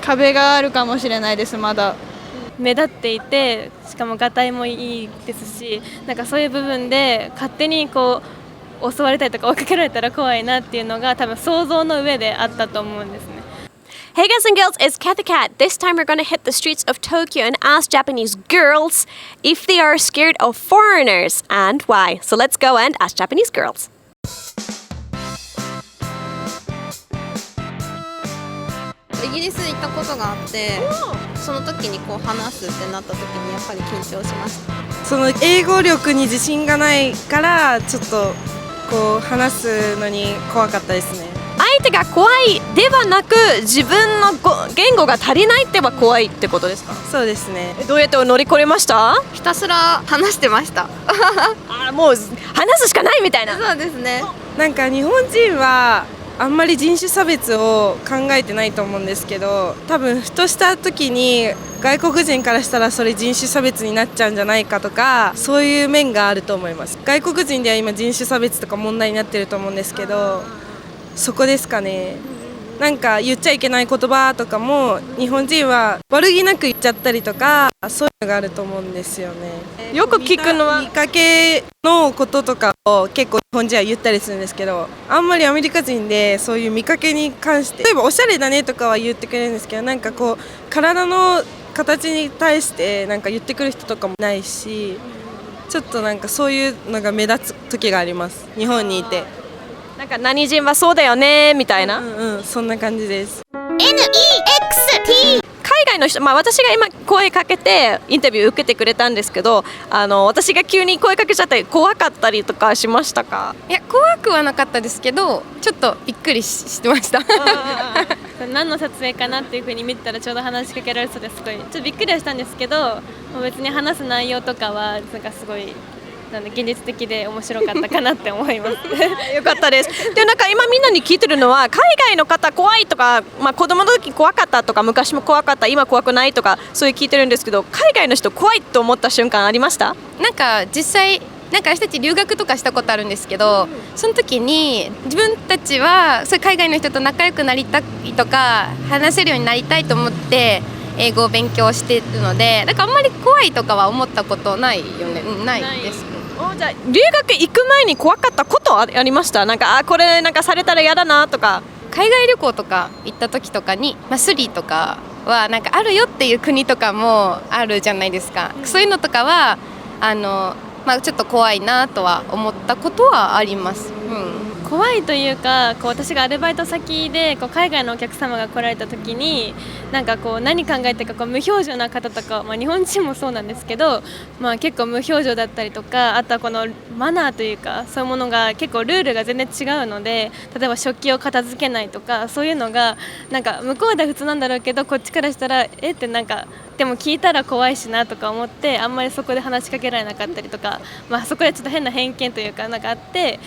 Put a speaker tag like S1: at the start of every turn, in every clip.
S1: 壁があるかもしれないです。まだ
S2: 目立っていて、しかもがたいもいいですし、なんかそういう部分で勝手にこう襲われたりとか追いかけられたら怖いなっていうのが多分想像の上であったと思うんですね。
S3: Hey guys and girls, it's Kathy Cat. This time we're gonna hit the streets of Tokyo and ask Japanese girls if they are scared of foreigners and why. So let's go and ask Japanese girls.
S4: イギリス行ったことがあって、その時にこう話すってなった時にやっぱり緊張しました。
S5: その英語力に自信がないからちょっとこう話すのに怖かったですね。
S3: 相手が怖いではなく自分の言語が足りないってば怖いってことですか？
S5: そうですね。
S3: どうやって乗り越えました？
S4: ひたすら話してました。
S3: もう話すしかないみたいな。
S4: そうですね。
S5: なんか日本人はあんまり人種差別を考えてないと思うんですけど、多分ふとした時に外国人からしたらそれ人種差別になっちゃうんじゃないかとか、そういう面があると思います。外国人では今人種差別とか問題になってると思うんですけど、そこですかね。なんか言っちゃいけない言葉とかも日本人は悪気なく言っちゃったりとか、そういうのがあると思うんですよね。
S3: よく聞くのは
S5: 見かけのこととかを結構日本人は言ったりするんですけど、あんまりアメリカ人でそういう見かけに関して、例えばおしゃれだねとかは言ってくれるんですけど、なんかこう体の形に対してなんか言ってくる人とかもないし、ちょっとなんかそういうのが目立つ時があります、日本にいて。
S3: なんか何人はそうだよねみたいな。
S5: そんな感じです。
S3: NEXT 海外の人、私が今声かけてインタビュー受けてくれたんですけど、私が急に声かけちゃったり怖かったりとかしましたか？
S6: いや怖くはなかったですけど、ちょっとびっくりしてました。
S2: 何の撮影かなっていう風に見てたらちょうど話しかけられそうですごいちょっとびっくりはしたんですけど、もう別に話す内容とかはなんかすごいなんで現実的で面白かったかなって思います。
S3: よかったです。でなんか今みんなに聞いてるのは、海外の方怖いとか、子供の時怖かったとか、昔も怖かった今怖くないとか、そういう聞いてるんですけど、海外の人怖いと思った瞬間ありました？
S6: なんか実際なんか私たち留学とかしたことあるんですけど、その時に自分たちはそういう海外の人と仲良くなりたいとか話せるようになりたいと思って英語を勉強してるので、だからあんまり怖いとかは思ったことないよね。ないです。
S3: じゃあ留学行く前に怖かったことはありました？なんかこれなんかされたら嫌だなとか。
S6: 海外旅行とか行った時とかに、スリとかはなんかあるよっていう国とかもあるじゃないですか。そういうのとかはちょっと怖いなとは思ったことはあります。
S2: 怖いというか、こう私がアルバイト先でこう海外のお客様が来られた時になんかこう何考えてるかこう無表情な方とか、日本人もそうなんですけど、結構無表情だったりとか、あとはこのマナーというかそういうものが結構ルールが全然違うので、例えば食器を片付けないとかそういうのがなんか向こうでは普通なんだろうけど、こっちからしたらってなんかでも聞いたら怖いしなとか思って、あんまりそこで話しかけられなかったりとか、そこでちょっと変な偏見というかなんかあって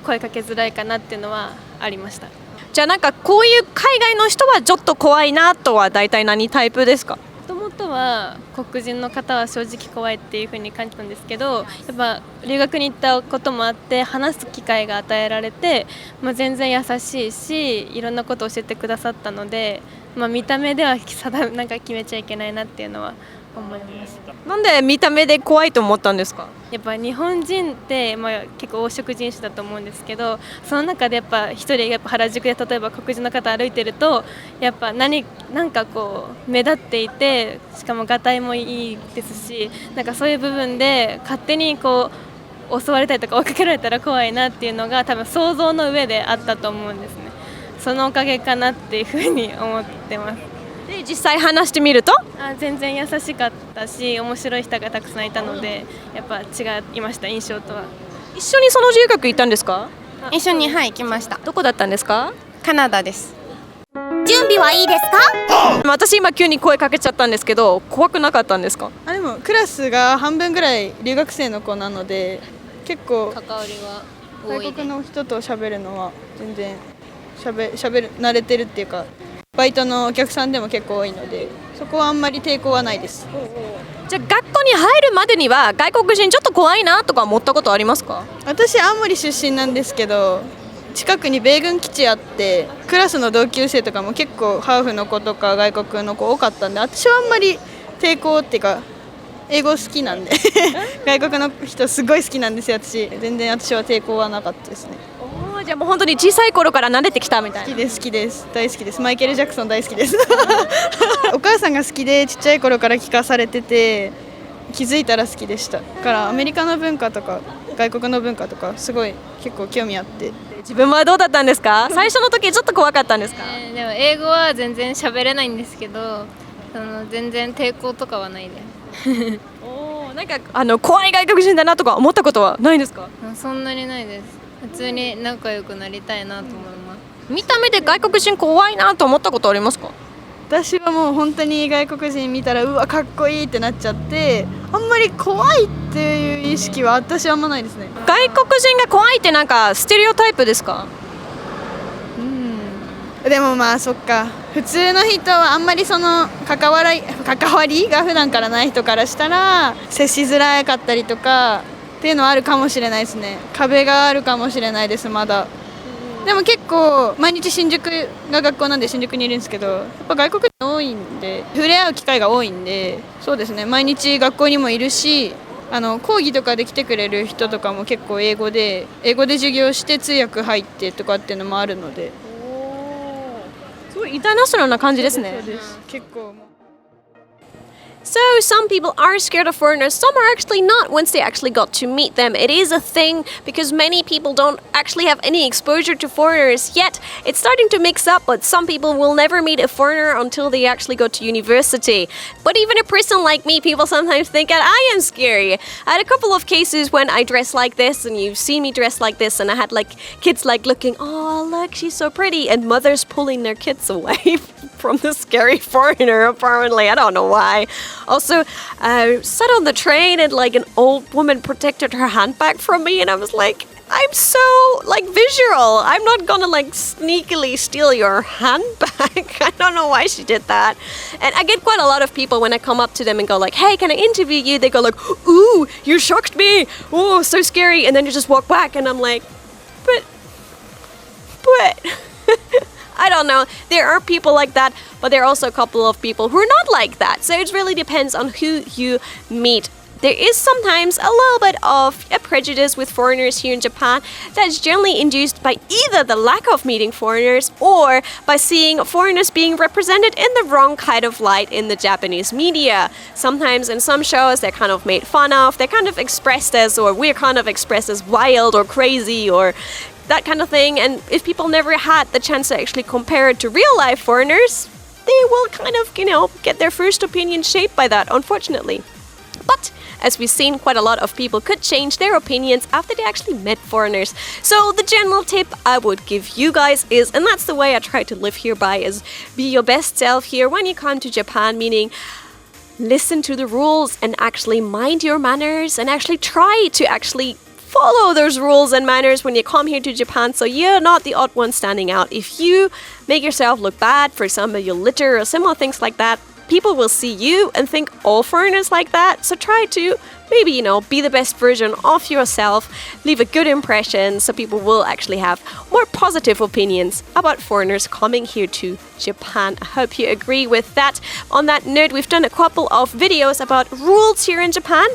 S2: 声かけづらいかなっていうのはありました。
S3: じゃあなんかこういう海外の人はちょっと怖いなとは大体何タイプですか？
S2: もともとは黒人の方は正直怖いっていう風に感じたんですけど、やっぱ留学に行ったこともあって話す機会が与えられて、全然優しいしいろんなことを教えてくださったので、見た目ではなんか決めちゃいけないなっていうのは思います。
S3: なんで見た目で怖いと思ったんですか？
S2: やっぱ日本人って、結構黄色人種だと思うんですけど、その中でやっぱ一人やっぱ原宿で例えば黒人の方歩いてるとやっぱなんかこう目立っていて、しかもがたいもいいですし、なんかそういう部分で勝手にこう襲われたりとか追いかけられたら怖いなっていうのが多分想像の上であったと思うんですね。そのおかげかなっていうふうに思ってます。
S3: で実際話してみると
S2: 全然優しかったし面白い人がたくさんいたので、やっぱ違いました、印象とは。
S3: 一緒にその留学行ったんですか？
S6: 一緒に行きました。
S3: どこだったんですか？
S6: カナダです。
S3: 準備はいいですか？私今急に声かけちゃったんですけど、怖くなかったんですか？
S1: でもクラスが半分ぐらい留学生の子なので、結構
S4: 関わりは多い
S1: 外国の人と喋るのは全然慣れてるっていうか、バイトのお客さんでも結構多いので、そこはあんまり抵抗はないです。
S3: じゃあ学校に入るまでには外国人ちょっと怖いなとか思ったことありますか？
S1: 私青森出身なんですけど、近くに米軍基地あってクラスの同級生とかも結構ハーフの子とか外国の子多かったんで、私はあんまり抵抗っていうか英語好きなんで外国の人すごい好きなんですよ。全然私は抵抗はなかったですね。
S3: じゃあもう本当に小さい頃から慣れてきたみたいな。
S1: 好きです大好きです。マイケル・ジャクソン大好きですお母さんが好きでちっちゃい頃から聞かされてて気づいたら好きでした。だからアメリカの文化とか外国の文化とかすごい結構興味あって。
S3: 自分はどうだったんですか？最初の時ちょっと怖かったんですか？
S2: でも英語は全然喋れないんですけど、全然抵抗とかはないです。
S3: なんか怖い外国人だなとか思ったことはないんですか？
S2: そんなにないです。普通に仲良くなりたいなと思います。
S3: 見た目で外国人怖いなと思ったことありますか？
S1: 私はもう本当に外国人見たらうわかっこいいってなっちゃって、あんまり怖いっていう意識は私はあんまないですね。
S3: 外国人が怖いってなんかステレオタイプですか？
S1: でもまあそっか、普通の人はあんまりその関わりが普段からない人からしたら接しづらかったりとかっていうのはあるかもしれないですね。壁があるかもしれないです。まだでも結構毎日新宿が学校なんで新宿にいるんですけど、やっぱ外国人多いんで触れ合う機会が多いんで、そうですね、毎日学校にもいるし、講義とかで来てくれる人とかも結構英語で授業して通訳入ってとかっていうのもあるので、
S3: すごいインターナショナルな感じですね。
S1: そうです。結構もう
S3: So some people are scared of foreigners, some are actually not once they actually got to meet them. It is a thing because many people don't actually have any exposure to foreigners yet. It's starting to mix up, but some people will never meet a foreigner until they actually go to university. But even a person like me, people sometimes think that I am scary. I had a couple of cases when I dress like this and you've seen me dress like this, and I had like kids like looking, oh look, she's so pretty, and mothers pulling their kids away from the scary foreigner apparently. I don't know why. Also, I sat on the train and like an old woman protected her handbag from me, and I was like, I'm so like visual. I'm not gonna like sneakily steal your handbag. I don't know why she did that. And I get quite a lot of people when I come up to them and go like, hey, can I interview you? They go like, ooh, you shocked me. Oh, so scary. And then you just walk back and I'm like, but I don't know. There are people like that, but there are also a couple of people who are not like that. So it really depends on who you meet. There is sometimes a little bit of a prejudice with foreigners here in Japan that's generally induced by either the lack of meeting foreigners or by seeing foreigners being represented in the wrong kind of light in the Japanese media. Sometimes in some shows they're kind of made fun of, they're kind of expressed as, or we're kind of expressed as wild or crazy or that kind of thing, and if people never had the chance to actually compare it to real life foreigners, they will kind of, get their first opinion shaped by that, unfortunately. But as we've seen, quite a lot of people could change their opinions after they actually met foreigners. So the general tip I would give you guys is, and that's the way I try to live here by, is be your best self here when you come to Japan, meaning listen to the rules and actually mind your manners and actually try to actually follow those rules and manners when you come here to Japan, so you're not the odd one standing out. If you make yourself look bad, for example, you litter or similar things like that, people will see you and think all foreigners like that. So try to maybe, be the best version of yourself, leave a good impression, so people will actually have more positive opinions about foreigners coming here to Japan. I hope you agree with that. On that note, we've done a couple of videos about rules here in Japan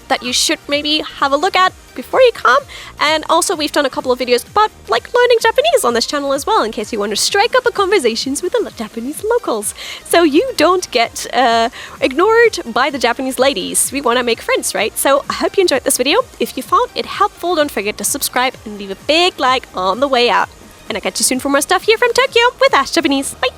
S3: that you should maybe have a look at before you come, and also we've done a couple of videos about like learning Japanese on this channel as well, in case you want to strike up a conversations with the Japanese locals, so you don't get ignored by the Japanese ladies. We want to make friends, right? So I hope you enjoyed this video. If you found it helpful, don't forget to subscribe and leave a big like on the way out, and I'll catch you soon for more stuff here from Tokyo with Ask Japanese. Bye.